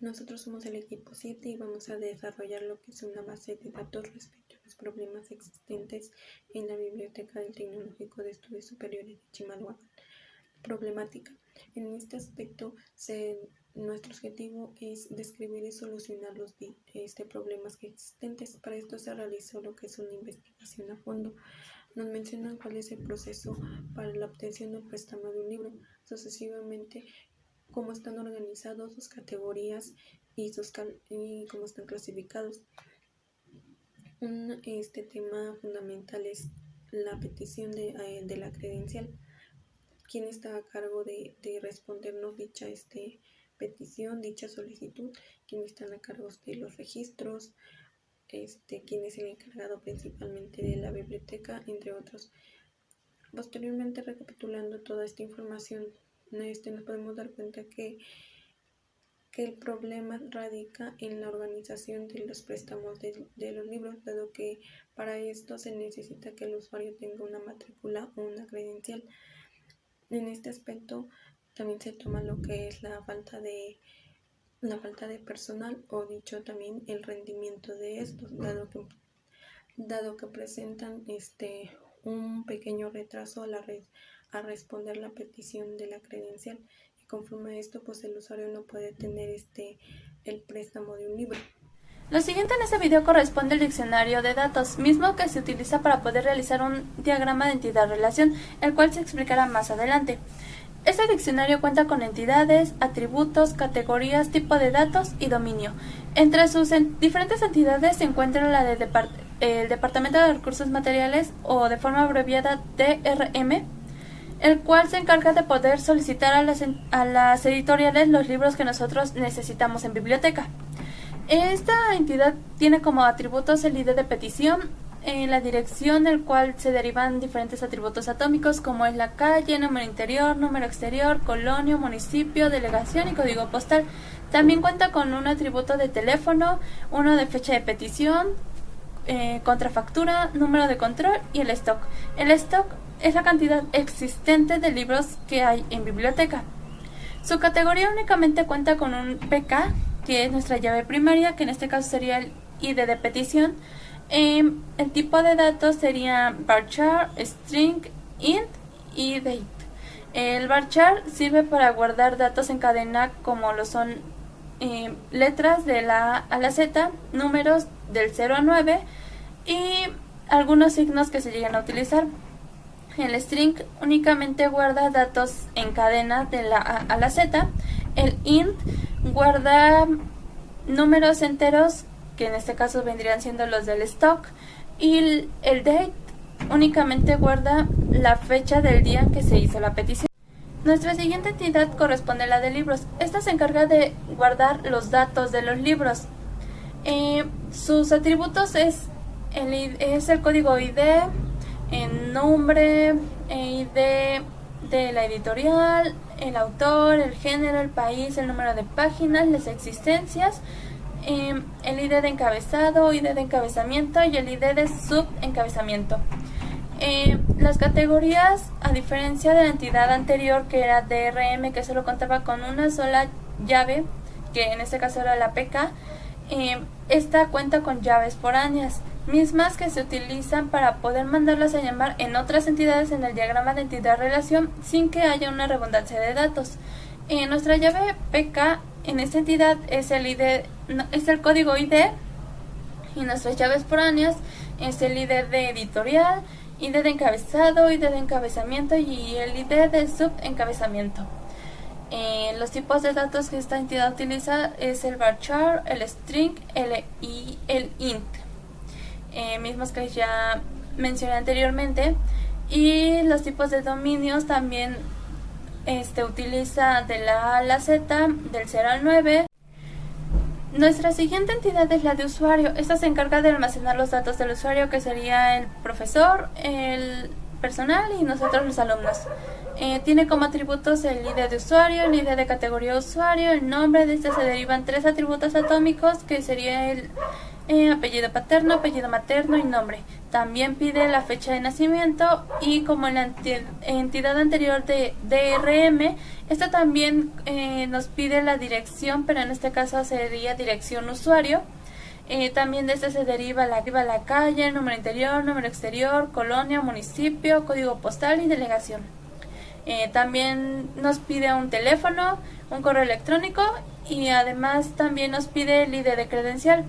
Nosotros somos el equipo 7 y vamos a desarrollar lo que es una base de datos respecto a los problemas existentes en la Biblioteca del Tecnológico de Estudios Superiores de Chimalhuacán. Problemática. En este aspecto, nuestro objetivo es describir y solucionar los problemas existentes. Para esto se realizó lo que es una investigación a fondo. Nos mencionan cuál es el proceso para la obtención o préstamo de un libro, sucesivamente cómo están organizados, sus categorías y cómo están clasificados. Un tema fundamental es la petición de la credencial. ¿Quién está a cargo de respondernos dicha petición, dicha solicitud? ¿Quién están a cargo de los registros? ¿Quién es el encargado principalmente de la biblioteca? Entre otros. Posteriormente, recapitulando toda esta información, nos podemos dar cuenta que el problema radica en la organización de los préstamos de los libros, dado que para esto se necesita que el usuario tenga una matrícula o una credencial. En este aspecto también se toma lo que es la falta de personal, o dicho también el rendimiento de estos, dado que presentan un pequeño retraso a responder la petición de la credencial, y conforme a esto pues el usuario no puede tener el préstamo de un libro. Lo siguiente en este video corresponde al diccionario de datos, mismo que se utiliza para poder realizar un diagrama de entidad-relación, el cual se explicará más adelante. Este diccionario cuenta con entidades, atributos, categorías, tipo de datos y dominio. Entre sus diferentes entidades se encuentra la del el Departamento de Recursos Materiales, o de forma abreviada DRM, el cual se encarga de poder solicitar a las editoriales los libros que nosotros necesitamos en biblioteca. Esta entidad tiene como atributos el ID de petición, la dirección, del cual se derivan diferentes atributos atómicos como es la calle, número interior, número exterior, colonia, municipio, delegación y código postal. También cuenta con un atributo de teléfono, uno de fecha de petición, contrafactura, número de control y el stock. El stock es la cantidad existente de libros que hay en biblioteca. Su categoría únicamente cuenta con un PK, que es nuestra llave primaria, que en este caso sería el ID de petición. El tipo de datos sería varchar, string, int y date. El varchar sirve para guardar datos en cadena, como lo son letras de la A a la Z, números del 0 a 9 y algunos signos que se llegan a utilizar. El string únicamente guarda datos en cadena de la A a la Z. El int guarda números enteros, que en este caso vendrían siendo los del stock, y el date únicamente guarda la fecha del día en que se hizo la petición. Nuestra siguiente entidad corresponde a la de libros. Esta se encarga de guardar los datos de los libros. Sus atributos es el código ID, el nombre, ID de la editorial, el autor, el género, el país, el número de páginas, las existencias, el ID de encabezado, ID de encabezamiento y el ID de subencabezamiento. Las categorías, a diferencia de la entidad anterior que era DRM, que solo contaba con una sola llave, que en este caso era la PK, esta cuenta con llaves foráneas, mismas que se utilizan para poder mandarlas a llamar en otras entidades en el diagrama de entidad-relación sin que haya una redundancia de datos. Nuestra llave PK en esta entidad es el código ID, y nuestras llaves foráneas es el ID de editorial, ID de encabezado, ID de encabezamiento y el ID de subencabezamiento. Los tipos de datos que esta entidad utiliza es el varchar, el string y el int, mismos que ya mencioné anteriormente. Y los tipos de dominios también utiliza de la A a la Z, del 0 al 9. Nuestra siguiente entidad es la de usuario. Esta se encarga de almacenar los datos del usuario, que sería el profesor, el personal y nosotros los alumnos. Tiene como atributos el ID de usuario, el ID de categoría usuario, el nombre. De este se derivan 3 atributos atómicos, que sería apellido paterno, apellido materno y nombre. También pide la fecha de nacimiento y como en la entidad anterior de DRM, esta también nos pide la dirección, pero en este caso sería dirección usuario. También de este se deriva la calle, número interior, número exterior, colonia, municipio, código postal y delegación. También nos pide un teléfono, un correo electrónico y además también nos pide el ID de credencial.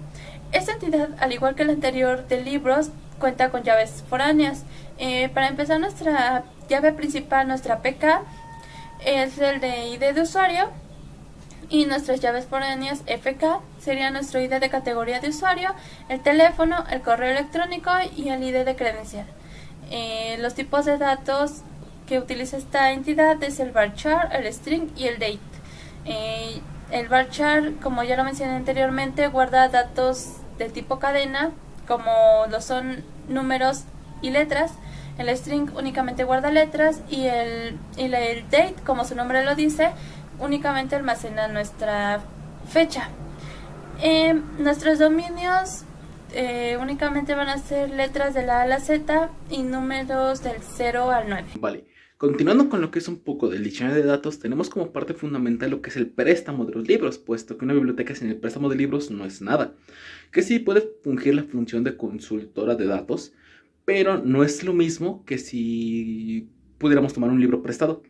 Esta entidad, al igual que la anterior de libros, cuenta con llaves foráneas. Para empezar, nuestra llave principal, nuestra PK, es el de ID de usuario, y nuestras llaves foráneas FK sería nuestro ID de categoría de usuario, el teléfono, el correo electrónico y el ID de credencial. Los tipos de datos que utiliza esta entidad es el varchar, el string y el date. El varchar, como ya lo mencioné anteriormente, guarda datos de tipo cadena, como lo son números y letras. El string únicamente guarda letras y el date, como su nombre lo dice, únicamente almacena nuestra fecha. Nuestros dominios únicamente van a ser letras de la A a la Z y números del 0 al 9. Vale, continuando con lo que es un poco del diccionario de datos, tenemos como parte fundamental lo que es el préstamo de los libros, puesto que una biblioteca sin el préstamo de libros no es nada. Que sí puede fungir la función de consultora de datos, pero no es lo mismo que si pudiéramos tomar un libro prestado.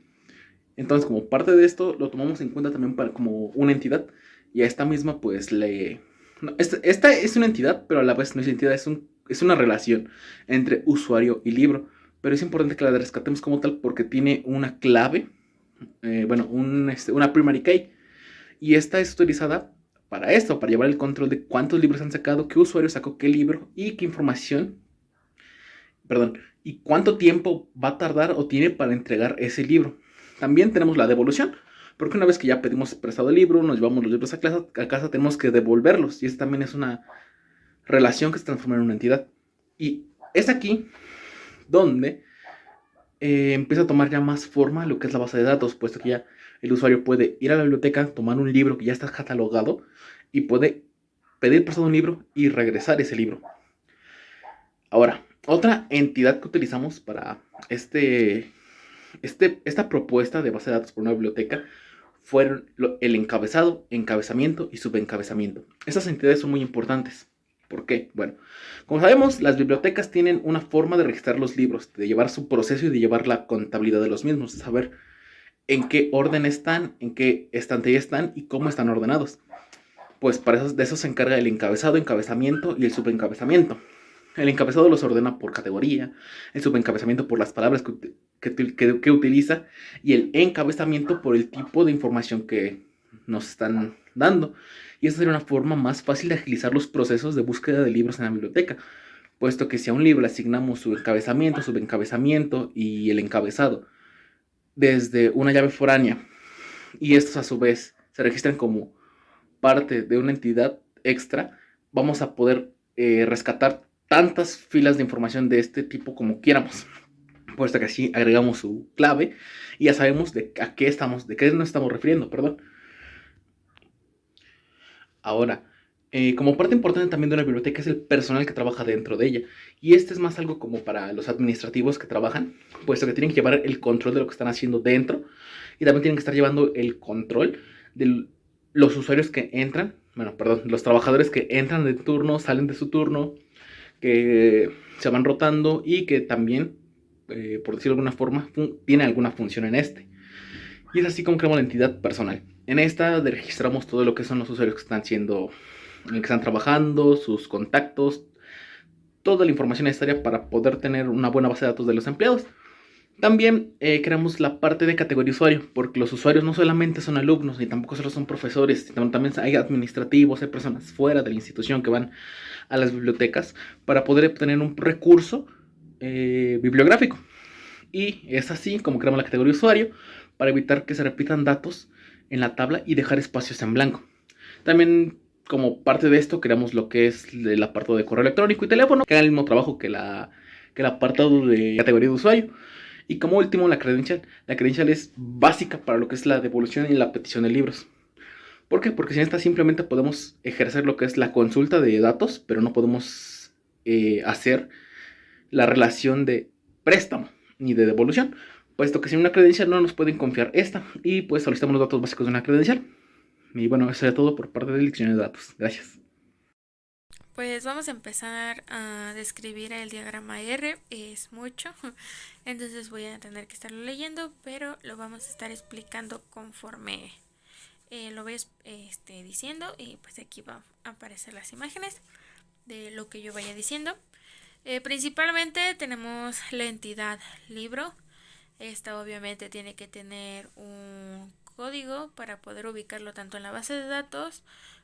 Entonces, como parte de esto, lo tomamos en cuenta también como una entidad. Y a esta misma, pues, no, esta es una entidad, pero a la vez no es entidad, es una relación entre usuario y libro. Pero es importante que la rescatemos como tal porque tiene una clave, una primary key. Y esta es utilizada para esto, para llevar el control de cuántos libros han sacado, qué usuario sacó qué libro y qué información, y cuánto tiempo va a tardar o tiene para entregar ese libro. También tenemos la devolución, porque una vez que ya pedimos prestado el libro, nos llevamos los libros a casa, tenemos que devolverlos. Y esta también es una relación que se transforma en una entidad. Y es aquí donde empieza a tomar ya más forma lo que es la base de datos, puesto que ya el usuario puede ir a la biblioteca, tomar un libro que ya está catalogado y puede pedir prestado un libro y regresar ese libro. Ahora, otra entidad que utilizamos para esta propuesta de base de datos por una biblioteca fueron el encabezado, encabezamiento y subencabezamiento. Estas entidades son muy importantes. ¿Por qué? Bueno, como sabemos, las bibliotecas tienen una forma de registrar los libros, de llevar su proceso y de llevar la contabilidad de los mismos, de saber en qué orden están, en qué estantería están y cómo están ordenados. Pues de eso se encarga el encabezado, encabezamiento y el subencabezamiento. El encabezado los ordena por categoría, el subencabezamiento por las palabras que utiliza y el encabezamiento por el tipo de información que nos están dando. Y esa sería una forma más fácil de agilizar los procesos de búsqueda de libros en la biblioteca, puesto que si a un libro le asignamos su encabezamiento, subencabezamiento y el encabezado desde una llave foránea y estos a su vez se registran como parte de una entidad extra, vamos a poder rescatar tantas filas de información de este tipo como quieramos, puesto que así agregamos su clave y ya sabemos de qué nos estamos refiriendo, Ahora, como parte importante también de una biblioteca es el personal que trabaja dentro de ella. Y este es más algo como para los administrativos que trabajan, puesto que tienen que llevar el control de lo que están haciendo dentro. Y también tienen que estar llevando el control de los usuarios que entran, los trabajadores que entran de turno, salen de su turno, que se van rotando y que también, por decirlo de alguna forma, tiene alguna función en este. Y es así como creamos la entidad personal. En esta registramos todo lo que son los usuarios que están trabajando, sus contactos, toda la información necesaria para poder tener una buena base de datos de los empleados. También creamos la parte de categoría usuario, porque los usuarios no solamente son alumnos, ni tampoco solo son profesores, sino también hay administrativos, hay personas fuera de la institución que van a las bibliotecas para poder obtener un recurso bibliográfico. Y es así como creamos la categoría usuario, para evitar que se repitan datos en la tabla y dejar espacios en blanco. También, como parte de esto, creamos lo que es el apartado de correo electrónico y teléfono, que haga el mismo trabajo que el apartado de categoría de usuario. Y como último, la credencial. La credencial es básica para lo que es la devolución y la petición de libros. ¿Por qué? Porque sin esta simplemente podemos ejercer lo que es la consulta de datos, pero no podemos hacer la relación de préstamo ni de devolución, puesto que sin una credencial no nos pueden confiar esta, y pues solicitamos los datos básicos de una credencial. Y bueno, eso sería todo por parte del diccionario de datos. Gracias. Pues vamos a empezar a describir el diagrama R, es mucho, entonces voy a tener que estarlo leyendo, pero lo vamos a estar explicando conforme lo voy diciendo, y pues aquí van a aparecer las imágenes de lo que yo vaya diciendo. Principalmente tenemos la entidad libro. Esta obviamente tiene que tener un código para poder ubicarlo tanto en la base de datos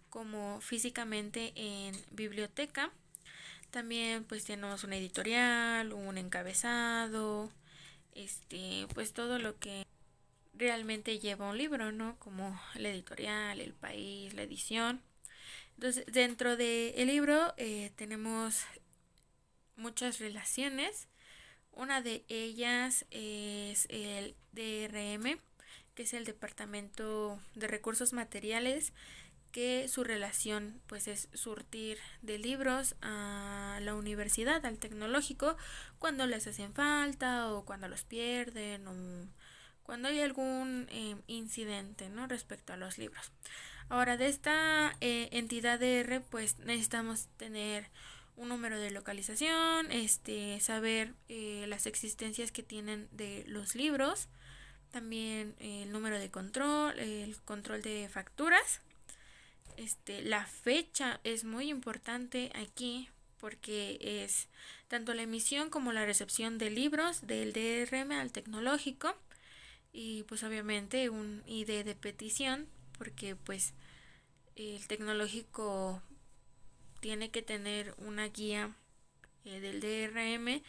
como físicamente en biblioteca. También pues tenemos una editorial, un encabezado, pues todo lo que realmente lleva un libro, ¿no? Como la editorial, el país, la edición. Entonces, dentro del libro tenemos muchas relaciones. Una de ellas es el DRM, que es el Departamento de Recursos Materiales, que su relación pues es surtir de libros a la universidad, al tecnológico, cuando les hacen falta o cuando los pierden o cuando hay algún incidente, ¿no?, respecto a los libros. Ahora, de esta entidad de R, pues necesitamos tener un número de localización, saber las existencias que tienen de los libros, también el número de control, el control de facturas. La fecha es muy importante aquí porque es tanto la emisión como la recepción de libros del DRM al tecnológico, y pues obviamente un ID de petición, porque pues el tecnológico tiene que tener una guía del DRM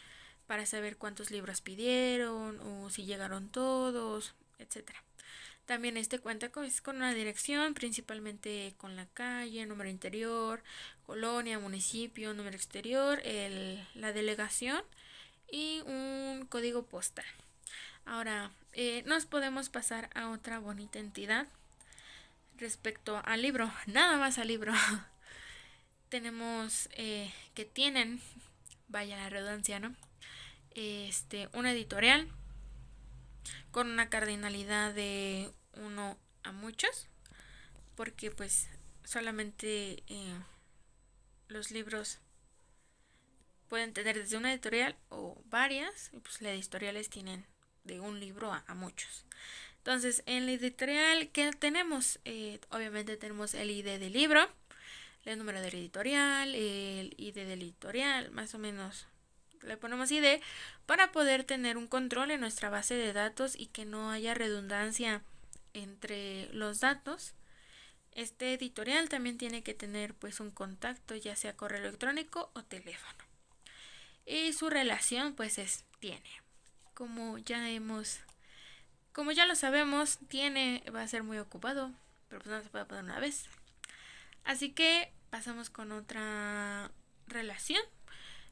para saber cuántos libros pidieron o si llegaron todos, etcétera. También cuenta con una dirección, principalmente con la calle, número interior, colonia, municipio, número exterior, la delegación y un código postal. Ahora, nos podemos pasar a otra bonita entidad respecto al libro, nada más al libro. Tenemos que tienen, vaya la redundancia, ¿no? Una editorial con una cardinalidad de 1 a muchos, porque pues solamente los libros pueden tener desde una editorial o varias, y pues las editoriales tienen de un libro a muchos. Entonces, en la editorial, ¿qué tenemos? Obviamente tenemos el ID del libro, el número del editorial, el ID del editorial, más o menos le ponemos ID para poder tener un control en nuestra base de datos y que no haya redundancia entre los datos. Este editorial también tiene que tener pues un contacto, ya sea correo electrónico o teléfono. Y su relación pues tiene. Como ya lo sabemos, va a ser muy ocupado, pero pues no se puede poner una vez. Así que pasamos con otra relación.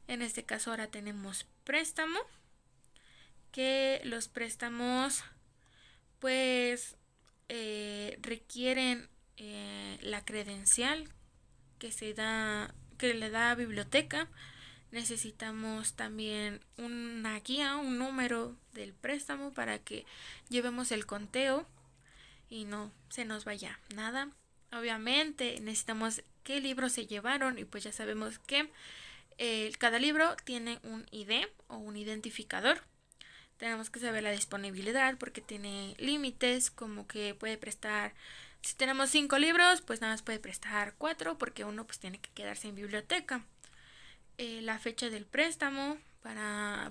En este caso ahora tenemos préstamo, que los préstamos pues requieren la credencial que le da biblioteca. Necesitamos también una guía, un número del préstamo para que llevemos el conteo y no se nos vaya nada. Obviamente necesitamos qué libros se llevaron, y pues ya sabemos que cada libro tiene un ID o un identificador. Tenemos que saber la disponibilidad porque tiene límites, como que puede prestar, si tenemos 5 libros, pues nada más puede prestar 4 porque uno pues tiene que quedarse en biblioteca. La fecha del préstamo,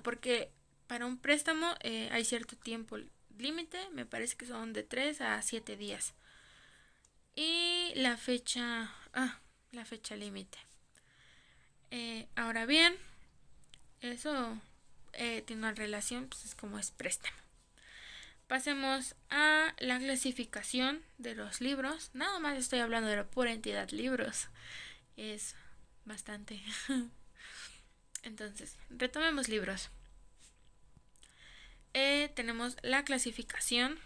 porque para un préstamo hay cierto tiempo límite, me parece que son de 3 a 7 días. Y la fecha límite. Ahora bien, eso tiene una relación, pues es como es préstamo. Pasemos a la clasificación de los libros. Nada más estoy hablando de la pura entidad libros. Es bastante. Entonces, retomemos libros. Tenemos la clasificación.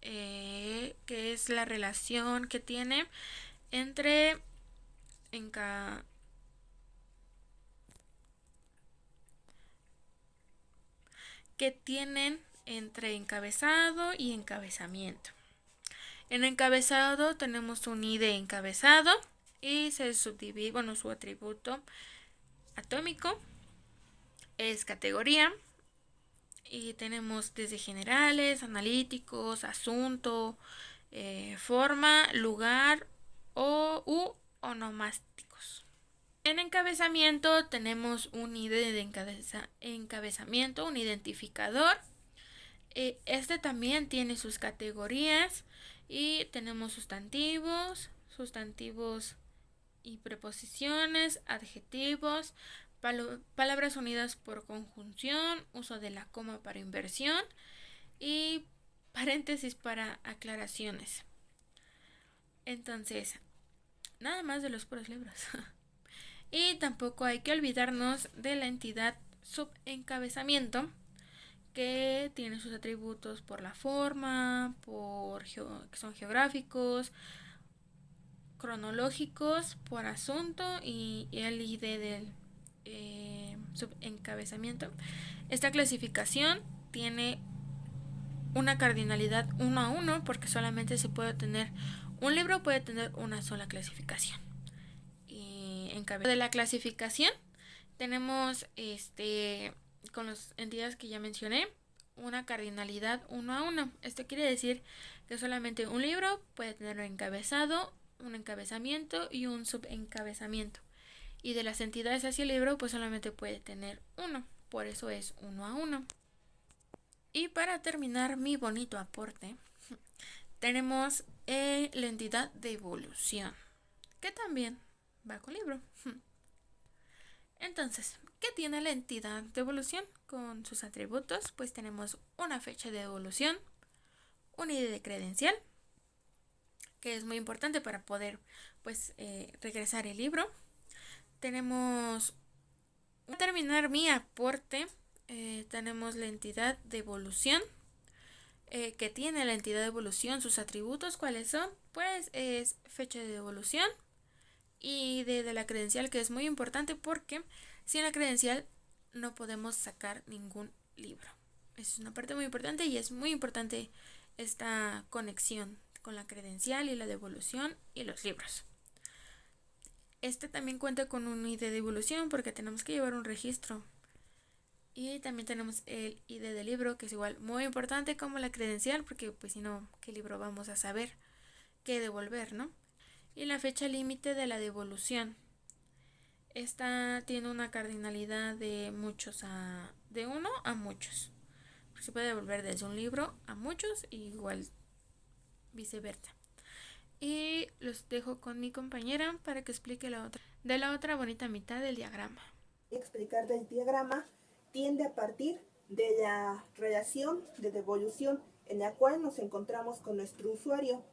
que es la relación que tiene entre encabezado y encabezamiento. En encabezado tenemos un ID encabezado y se subdivide, su atributo atómico es categoría, y tenemos desde generales, analíticos, asunto, forma, lugar u onomásticos. En encabezamiento tenemos un ID de encabezamiento, un identificador. Este también tiene sus categorías y tenemos sustantivos y preposiciones, adjetivos, palabras unidas por conjunción, uso de la coma para inversión y paréntesis para aclaraciones. Entonces, nada más de los puros libros. Y tampoco hay que olvidarnos de la entidad subencabezamiento, que tiene sus atributos por la forma, que son geográficos, cronológicos, por asunto y el ID del subencabezamiento. Esta clasificación tiene una cardinalidad 1 a 1 porque solamente se puede tener un libro, puede tener una sola clasificación. Y de la clasificación tenemos con las entidades que ya mencioné una cardinalidad 1 a 1. Esto quiere decir que solamente un libro puede tener un encabezado, un encabezamiento y un subencabezamiento. Y de las entidades hacia el libro, pues solamente puede tener uno. Por eso es 1 a 1. Y para terminar mi bonito aporte, tenemos la entidad de evolución, que también va con libro. Entonces, ¿qué tiene la entidad de evolución? Con sus atributos, pues tenemos una fecha de evolución, un ID de credencial, que es muy importante para poder regresar el libro. Tenemos, para terminar mi aporte, tenemos la entidad de evolución, que tiene la entidad de evolución, sus atributos, ¿cuáles son? Pues es fecha de evolución y de la credencial, que es muy importante porque sin la credencial no podemos sacar ningún libro. Es una parte muy importante y es muy importante esta conexión con la credencial y la devolución y los libros. Este también cuenta con un ID de evolución porque tenemos que llevar un registro. Y también tenemos el ID del libro, que es igual muy importante como la credencial, porque pues si no, ¿qué libro vamos a saber qué devolver, no? Y la fecha límite de la devolución. Esta tiene una cardinalidad de 1 a muchos. Se puede devolver desde un libro a muchos y igual viceversa. Y los dejo con mi compañera para que explique la otra bonita mitad del diagrama. Explicar del diagrama tiende a partir de la relación de devolución en la cual nos encontramos con nuestro usuario.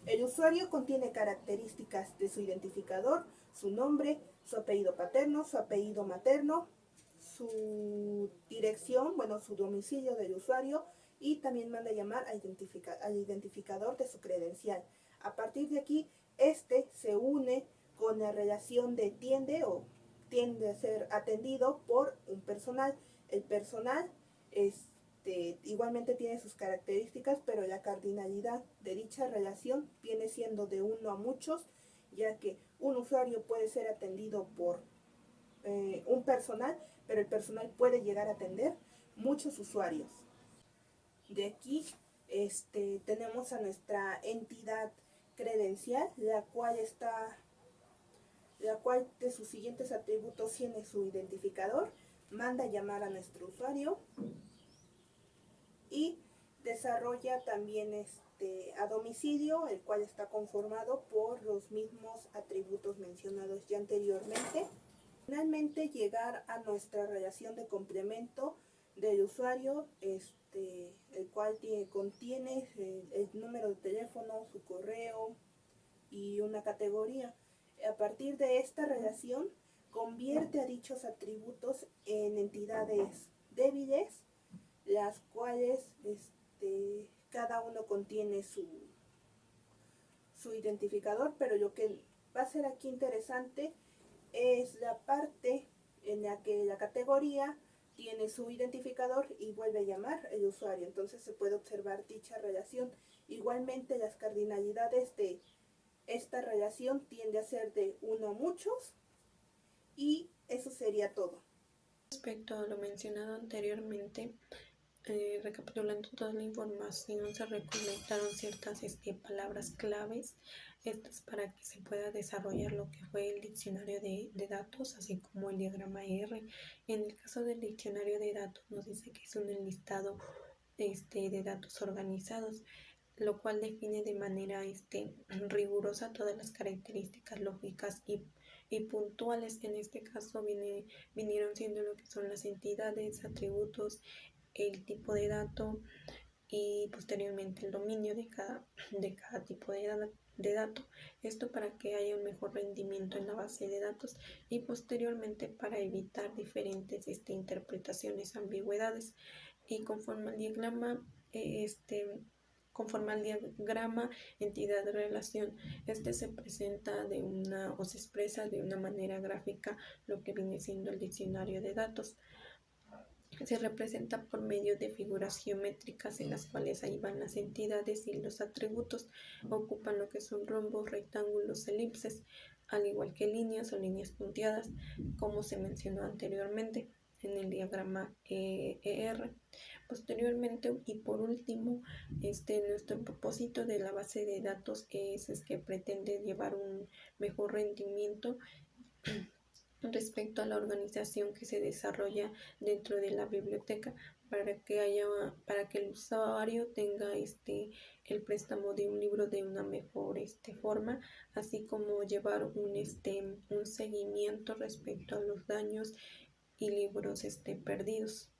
El usuario contiene características de su identificador, su nombre, su apellido paterno, su apellido materno, su dirección, su domicilio del usuario, y también manda a llamar al identificador de su credencial. A partir de aquí, se une con la relación de tiende a ser atendido por un personal. El personal igualmente tiene sus características, pero la cardinalidad de dicha relación viene siendo de 1 a muchos, ya que un usuario puede ser atendido por un personal, pero el personal puede llegar a atender muchos usuarios. De aquí tenemos a nuestra entidad credencial, la cual de sus siguientes atributos tiene su identificador, manda a llamar a nuestro usuario y desarrolla también a domicilio, el cual está conformado por los mismos atributos mencionados ya anteriormente. Finalmente, llegar a nuestra relación de complemento del usuario, el cual contiene el número de teléfono, su correo y una categoría. A partir de esta relación, convierte a dichos atributos en entidades débiles, las cuales cada uno contiene su identificador, pero lo que va a ser aquí interesante es la parte en la que la categoría tiene su identificador y vuelve a llamar el usuario. Entonces se puede observar dicha relación. Igualmente las cardinalidades de esta relación tiende a ser de 1 a muchos, y eso sería todo. Respecto a lo mencionado anteriormente, recapitulando toda la información, se recolectaron ciertas palabras claves, estas para que se pueda desarrollar lo que fue el diccionario de datos, así como el diagrama R. En el caso del diccionario de datos nos dice que es un enlistado de datos organizados, lo cual define de manera rigurosa todas las características lógicas y puntuales. En este caso vinieron siendo lo que son las entidades, atributos, el tipo de dato y posteriormente el dominio de cada tipo de dato. Esto para que haya un mejor rendimiento en la base de datos y posteriormente para evitar diferentes interpretaciones, ambigüedades. Y conforme al diagrama, entidad de relación, se presenta o se expresa de una manera gráfica lo que viene siendo el diccionario de datos. Se representa por medio de figuras geométricas en las cuales ahí van las entidades y los atributos. Ocupan lo que son rombos, rectángulos, elipses, al igual que líneas o líneas punteadas, como se mencionó anteriormente en el diagrama ER. Posteriormente y por último, nuestro propósito de la base de datos es que pretende llevar un mejor rendimiento respecto a la organización que se desarrolla dentro de la biblioteca, para que el usuario tenga el préstamo de un libro de una mejor forma, así como llevar un seguimiento respecto a los daños y libros perdidos.